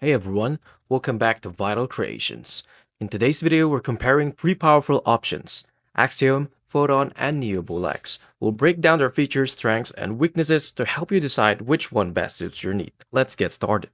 Hey everyone, welcome back to Vital Creations. In today's video, we're comparing three powerful options, Axiom, Photon, and Bullx. We'll break down their features, strengths, and weaknesses to help you decide which one best suits your need. Let's get started.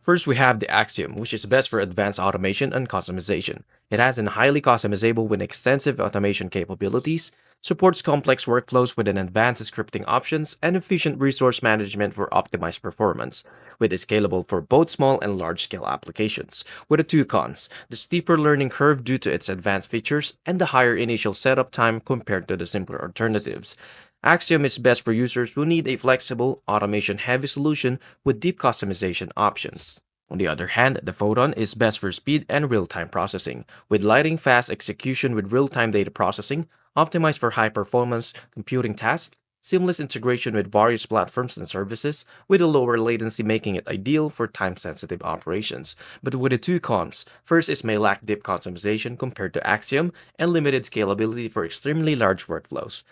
First, we have the Axiom, which is best for advanced automation and customization. It has a highly customizable with extensive automation capabilities, supports complex workflows with an advanced scripting options, and efficient resource management for optimized performance, with is scalable for both small and large-scale applications. With the two cons, the steeper learning curve due to its advanced features and the higher initial setup time compared to the simpler alternatives. Axiom is best for users who need a flexible, automation-heavy solution with deep customization options. On the other hand, the Photon is best for speed and real-time processing, with lightning-fast execution with real-time data processing, optimized for high-performance computing tasks, seamless integration with various platforms and services, with a lower latency making it ideal for time-sensitive operations. But with the two cons, first is may lack deep customization compared to Axiom and limited scalability for extremely large workflows.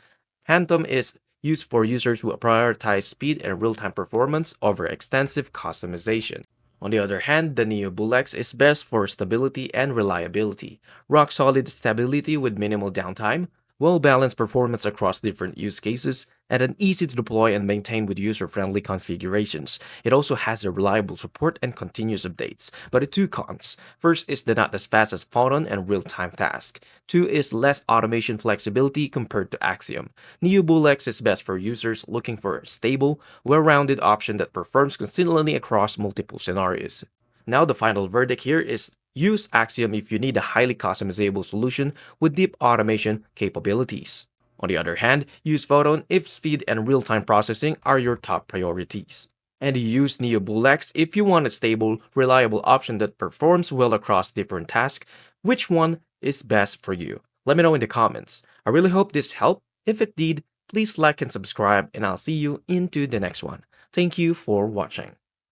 Phantom is used for users who prioritize speed and real-time performance over extensive customization. On the other hand, the Bullx is best for stability and reliability, rock-solid stability with minimal downtime, well-balanced performance across different use cases, and an easy to deploy and maintain with user-friendly configurations. It also has a reliable support and continuous updates. But the two cons. First is the not as fast as Photon and real-time task. Two is less automation flexibility compared to Axiom. Bullx is best for users looking for a stable, well-rounded option that performs consistently across multiple scenarios. Now the final verdict here is use Axiom if you need a highly customizable solution with deep automation capabilities. On the other hand, use Photon if speed and real-time processing are your top priorities. And use Bullx if you want a stable, reliable option that performs well across different tasks. Which one is best for you? Let me know in the comments. I really hope this helped. If it did, please like and subscribe, and I'll see you into the next one. Thank you for watching.